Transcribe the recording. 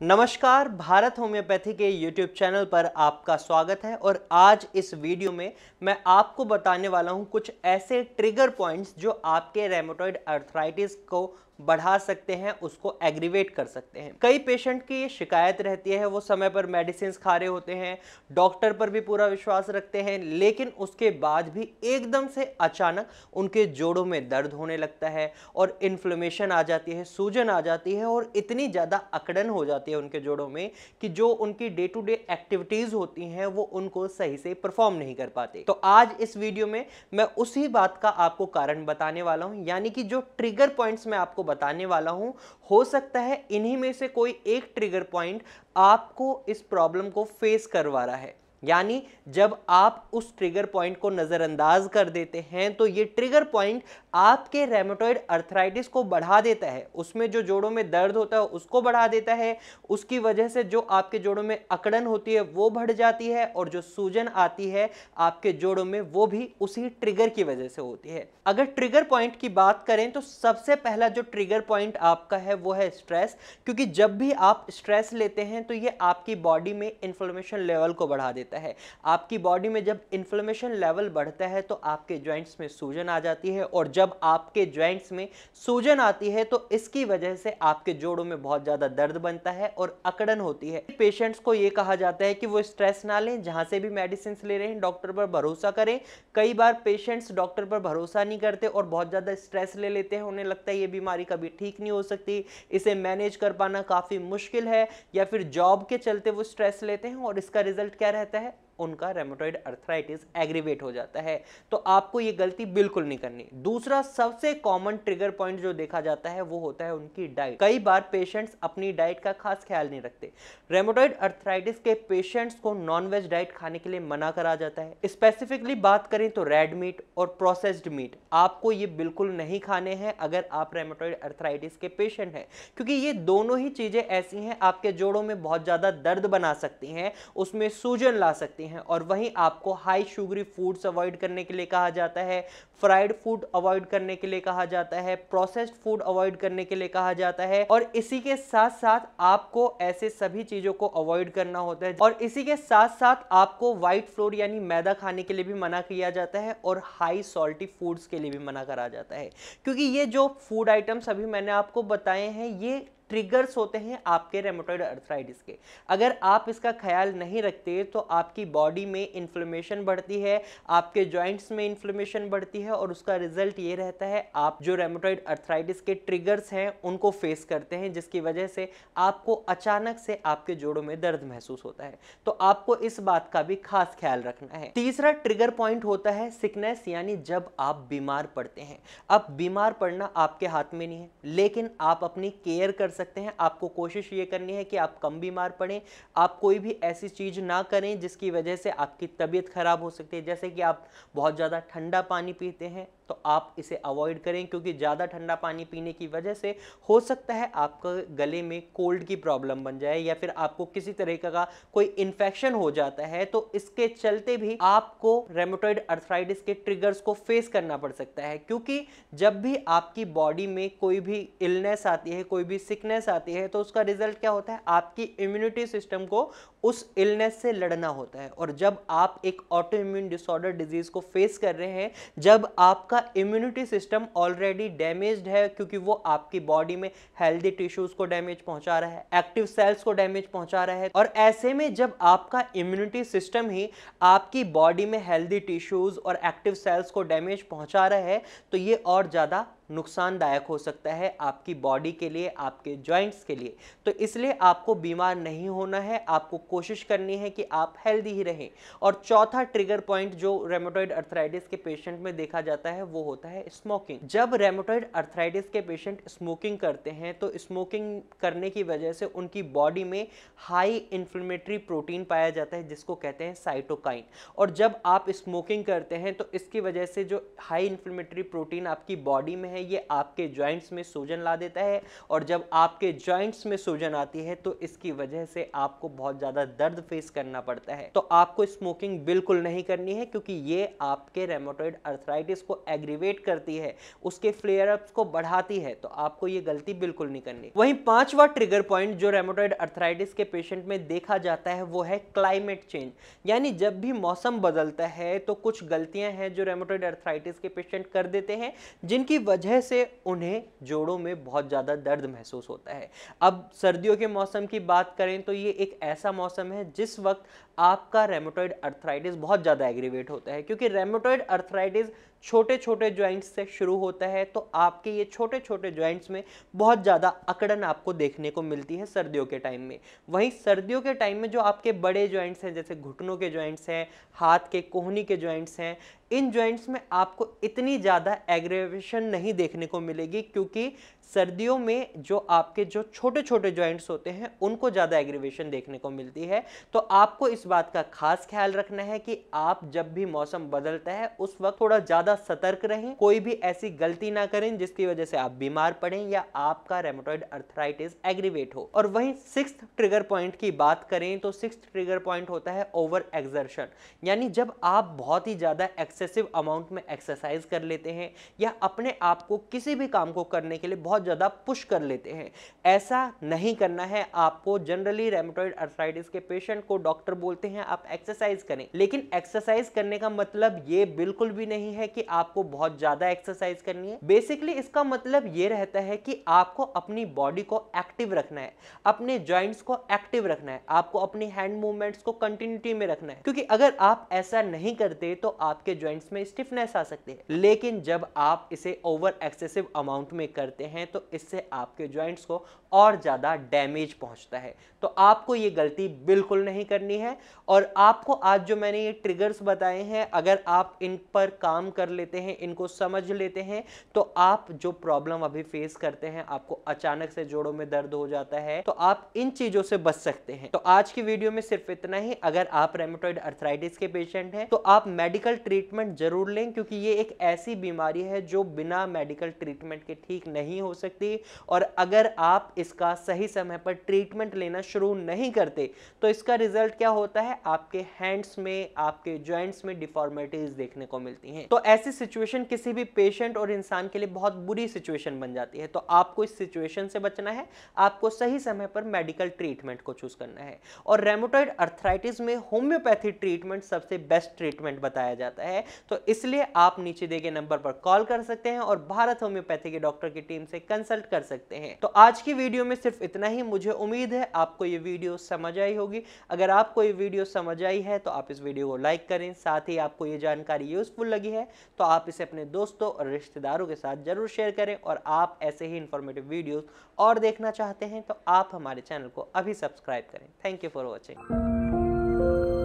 नमस्कार, भारत होम्योपैथी के YouTube channel पर आपका स्वागत है। और आज इस वीडियो में मैं आपको बताने वाला हूं कुछ ऐसे ट्रिगर पॉइंट्स जो आपके रेमेटॉइड अर्थराइटिस को बढ़ा सकते हैं, उसको एग्रीवेट कर सकते हैं। कई पेशेंट की ये शिकायत रहती है, वो समय पर मेडिसिन खा रहे होते हैं, डॉक्टर पर भी पूरा विश्वास रखते हैं, लेकिन उसके बाद भी एकदम से अचानक उनके जोड़ों में दर्द होने लगता है और इन्फ्लेमेशन आ जाती है, सूजन आ जाती है और इतनी ज़्यादा अकड़न हो जाती है उनके जोड़ों में कि जो उनकी डे टू डे एक्टिविटीज़ होती हैं वो उनको सही से परफॉर्म नहीं कर पाते। तो आज इस वीडियो में मैं उसी बात का आपको कारण बताने वाला हूं, यानी कि जो ट्रिगर पॉइंट्स मैं आपको बताने वाला हूं, हो सकता है इन्हीं में से कोई एक ट्रिगर पॉइंट आपको इस प्रॉब्लम को फेस करवा रहा है। यानी जब आप उस ट्रिगर पॉइंट को नजरअंदाज कर देते हैं तो ये ट्रिगर पॉइंट आपके रेमेटॉइड अर्थराइटिस को बढ़ा देता है, उसमें जो जोड़ों में दर्द होता है उसको बढ़ा देता है, उसकी वजह से जो आपके जोड़ों में अकड़न होती है वो बढ़ जाती है और जो सूजन आती है आपके जोड़ों में वो भी उसी ट्रिगर की वजह से होती है। अगर ट्रिगर पॉइंट की बात करें तो सबसे पहला जो ट्रिगर पॉइंट आपका है वो है स्ट्रेस, क्योंकि जब भी आप स्ट्रेस लेते हैं तो ये आपकी बॉडी में इन्फ्लेमेशन लेवल को बढ़ा देता है। आपकी बॉडी में जब इन्फ्लेमेशन लेवल बढ़ता है तो आपके जॉइंट्स में सूजन आ जाती है, और जब आपके जॉइंट्स में सूजन आती है तो इसकी वजह से आपके जोड़ों में बहुत ज्यादा दर्द बनता है और अकड़न होती है। पेशेंट्स को यह कहा जाता है कि वो स्ट्रेस ना लें, जहां से भी मेडिसिन ले रहे हैं डॉक्टर पर भरोसा करें। कई बार पेशेंट्स डॉक्टर पर भरोसा नहीं करते और बहुत ज्यादा स्ट्रेस ले लेते हैं, उन्हें लगता है ये बीमारी कभी ठीक नहीं हो सकती, इसे मैनेज कर पाना काफी मुश्किल है, या फिर जॉब के चलते वो स्ट्रेस लेते हैं और इसका रिजल्ट क्या रहता है, उनका रेमेटॉइड अर्थराइटिस एग्रीवेट हो जाता है। तो आपको ये गलती बिल्कुल नहीं करनी। दूसरा सबसे कॉमन ट्रिगर पॉइंट जो देखा जाता है वो होता है उनकी डाइट। कई बार पेशेंट्स अपनी डाइट का खास ख्याल नहीं रखते। रेमेटॉइड अर्थराइटिस के पेशेंट्स को नॉनवेज डाइट खाने के लिए मना करा जाता है। स्पेसिफिकली बात करें तो रेड मीट और प्रोसेस्ड मीट आपको ये बिल्कुल नहीं खाने हैं अगर आप रेमेटॉइड अर्थराइटिस के पेशेंट हैं, क्योंकि ये दोनों ही चीजें ऐसी हैं आपके जोड़ों में बहुत ज्यादा दर्द बना सकती हैं, उसमें सूजन ला सकती हैं। और वहीं आपको हाई शुगरी फूड्स अवॉइड करने के लिए कहा जाता है, फ्राइड फूड अवॉइड करने के लिए कहा जाता है, प्रोसेस्ड फूड अवॉइड करने के लिए कहा जाता है, और इसी के साथ साथ आपको ऐसे सभी चीजों को अवॉइड करना होता है। और इसी के साथ साथ आपको व्हाइट फ्लोर यानी मैदा खाने के लिए भी मना किया जाता है और हाई सॉल्टी फूड्स के लिए भी मना करा जाता है, क्योंकि ये जो फूड आइटम्स अभी मैंने आपको बताए हैं ये ट्रिगर्स होते हैं आपके रेमेटॉइड अर्थराइटिस के। अगर आप इसका ख्याल नहीं रखते तो आपकी बॉडी में इन्फ्लेमेशन बढ़ती है, आपके जॉइंट्स में इन्फ्लेमेशन बढ़ती है, और उसका रिजल्ट ये रहता है आप जो रेमेटॉइड अर्थराइटिस के ट्रिगर्स हैं उनको फेस करते हैं, जिसकी वजह से आपको अचानक से आपके जोड़ों में दर्द महसूस होता है। तो आपको इस बात का भी खास ख्याल रखना है। तीसरा ट्रिगर पॉइंट होता है सिकनेस, यानी जब आप बीमार पड़ते हैं। अब बीमार पड़ना आपके हाथ में नहीं है, लेकिन आप अपनी केयर कर सकते हैं। आपको कोशिश ये करनी है कि आप कम बीमार पड़ें। आप कोई भी ऐसी चीज ना करें जिसकी वजह से आपकी तबीयत खराब हो सकती है। जैसे कि आप बहुत ज्यादा ठंडा पानी पीते हैं तो आप इसे अवॉइड करें, क्योंकि ज़्यादा ठंडा पानी पीने की वजह से हो सकता है आपका गले में कोल्ड की प्रॉब्लम बन जाए, या फिर आपको किसी तरह का कोई इन्फेक्शन हो जाता है। तो इसके चलते भी आपको रेमेटॉइड अर्थराइटिस के ट्रिगर्स को फेस करना पड़ सकता है, क्योंकि जब भी आपकी बॉडी में कोई भी इलनेस आती है, कोई भी सिकनेस आती है, तो उसका रिजल्ट क्या होता है, आपकी इम्यूनिटी सिस्टम को उस इलनेस से लड़ना होता है। और जब आप एक ऑटो इम्यून डिसऑर्डर डिजीज को फेस कर रहे हैं, जब आपका इम्यूनिटी सिस्टम ऑलरेडी डैमेज्ड है, क्योंकि वो आपकी बॉडी में हेल्दी टिश्यूज को डैमेज पहुंचा रहा है, एक्टिव सेल्स को डैमेज पहुंचा रहा है, और ऐसे में जब आपका इम्यूनिटी सिस्टम ही आपकी बॉडी में हेल्दी टिश्यूज और एक्टिव सेल्स को डैमेज पहुंचा रहा है, तो ये और ज्यादा नुकसानदायक हो सकता है आपकी बॉडी के लिए, आपके जॉइंट्स के लिए। तो इसलिए आपको बीमार नहीं होना है, आपको कोशिश करनी है कि आप हेल्दी ही रहें। और चौथा ट्रिगर पॉइंट जो रेमेटॉइड अर्थराइटिस के पेशेंट में देखा जाता है वो होता है स्मोकिंग। जब रेमेटॉइड अर्थराइटिस के पेशेंट स्मोकिंग करते हैं तो स्मोकिंग करने की वजह से उनकी बॉडी में हाई इन्फ्लेमेटरी प्रोटीन पाया जाता है, जिसको कहते हैं साइटोकाइन। और जब आप स्मोकिंग करते हैं तो इसकी वजह से जो हाई इन्फ्लेमेटरी प्रोटीन आपकी बॉडी में है ये आपके जॉइंट्स में सूजन ला देता है, और जब आपके जॉइंट्स में सूजन आती है तो इसकी वजह से आपको बहुत ज़्यादा दर्द फेस करना पड़ता है। तो आपको स्मोकिंग बिल्कुल नहीं करनी है, क्योंकि ये आपके रेमोटॉइड अर्थराइटिस को एग्रीवेट करती है, उसके फ्लेयर अप्स को बढ़ाती है। तो आपको ये गलती बिल्कुल नहीं करनी। वहीं पांचवा ट्रिगर पॉइंट जो रेमोटॉइड अर्थराइटिस के पेशेंट में देखा जाता है वो है क्लाइमेट चेंज। यानी जब भी मौसम बदलता है तो कुछ गलतियां हैं जो रेमोटॉइड अर्थराइटिस के पेशेंट कर देते हैं, जिनकी वजह से उन्हें जोड़ों में बहुत ज़्यादा दर्द महसूस होता है। अब सर्दियों के मौसम की बात करें तो ये एक ऐसा मौसम है जिस वक्त आपका रेमोटॉइड अर्थराइटिस बहुत ज़्यादा एग्रीवेट होता है, क्योंकि रेमोटॉइड अर्थराइटिस छोटे छोटे जॉइंट्स से शुरू होता है। तो आपके ये छोटे छोटे जॉइंट्स में बहुत ज़्यादा अकड़न आपको देखने को मिलती है सर्दियों के टाइम में। वहीं सर्दियों के टाइम में जो आपके बड़े जॉइंट्स हैं, जैसे घुटनों के जॉइंट्स हैं, हाथ के कोहनी के जॉइंट्स हैं, इन जॉइंट्स में आपको इतनी ज़्यादा एग्रेवेशन नहीं देखने को मिलेगी, क्योंकि सर्दियों में जो आपके जो छोटे छोटे जॉइंट्स होते हैं उनको ज़्यादा एग्रेवेशन देखने को मिलती है। तो आपको इस बात का खास ख्याल रखना है कि आप जब भी मौसम बदलता है उस वक्त थोड़ा ज़्यादा सतर्क रहें, कोई भी ऐसी गलती ना करें जिसकी वजह से आप बीमार पड़ें या आपका रेमोटॉइड अर्थराइटिस एग्रीवेट हो। और वहीं सिक्स्थ ट्रिगर पॉइंट की बात करें तो सिक्स्थ ट्रिगर पॉइंट होता है ओवर एक्सर्शन। यानी जब आप बहुत ही ज़्यादा एक्सेसिव अमाउंट में एक्सरसाइज कर लेते हैं या अपने आप को किसी भी काम को करने के लिए बहुत ज़्यादा पुश कर लेते हैं, ऐसा नहीं करना है आपको। जनरली रेमोटॉइड अर्थराइटिस के पेशेंट को डॉक्टर बोलते हैं आप एक्सरसाइज करें, लेकिन एक्सरसाइज करने का मतलब ये बिल्कुल भी नहीं है कि आपको बहुत ज़्यादा एक्सरसाइज करनी है। बेसिकली इसका मतलब ये रहता है कि आपको अपनी बॉडी को एक्टिव रखना है, अपने जॉइंट्स को एक्टिव रखना है, आपको अपनी हैंड मूवमेंट्स को कंटिन्यूटी में रखना है, क्योंकि अगर आप ऐसा नहीं करते तो आपके जॉइंट्स में स्टिफनेस आ सकती है। लेकिन जब आप इसे ओवर एक्सेसिव अमाउंट में करते हैं तो इससे आपके जॉइंट्स को और ज़्यादा डैमेज पहुंचता है। तो आपको ये गलती बिल्कुल नहीं करनी है। और आपको आज जो मैंने ये ट्रिगर्स बताए हैं, अगर आप इन पर काम कर लेते हैं, इनको समझ लेते हैं, तो आप जो प्रॉब्लम अभी फेस करते हैं, आपको अचानक से जोड़ों में दर्द हो जाता है, तो आप इन चीज़ों से बच सकते हैं। तो आज की वीडियो में सिर्फ इतना ही। अगर आप रेमोटॉइड अर्थराइटिस के पेशेंट हैं तो आप मेडिकल ट्रीटमेंट जरूर लें, क्योंकि ये एक ऐसी बीमारी है जो बिना मेडिकल ट्रीटमेंट के ठीक नहीं हो सकती। और अगर आप इसका सही समय पर ट्रीटमेंट लेना शुरू नहीं करते तो इसका रिजल्ट क्या होता है, आपके हैंड्स में, आपके जॉइंट्स में डिफॉर्मिटीज देखने को मिलती हैं। तो ऐसी सिचुएशन किसी भी पेशेंट और इंसान के लिए बहुत बुरी सिचुएशन बन जाती है। तो आपको इस सिचुएशन से बचना है, आपको सही समय पर मेडिकल ट्रीटमेंट को चूज करना है। और रेमोटॉइड अर्थराइटिस में होम्योपैथी ट्रीटमेंट सबसे बेस्ट ट्रीटमेंट बताया जाता है। तो इसलिए आप नीचे दिए गए नंबर पर कॉल कर सकते हैं और भारत होम्योपैथी के डॉक्टर की टीम से कंसल्ट कर सकते हैं। तो आज की वीडियो में सिर्फ इतना ही। मुझे उम्मीद है आपको ये वीडियो समझ आई होगी। अगर आपको ये वीडियो समझ आई है तो आप इस वीडियो को लाइक करें। साथ ही आपको ये जानकारी यूजफुल लगी है तो आप इसे अपने दोस्तों और रिश्तेदारों के साथ जरूर शेयर करें। और आप ऐसे ही इंफॉर्मेटिव वीडियोस और देखना चाहते हैं तो आप हमारे चैनल को अभी सब्सक्राइब करें। Thank you for watching.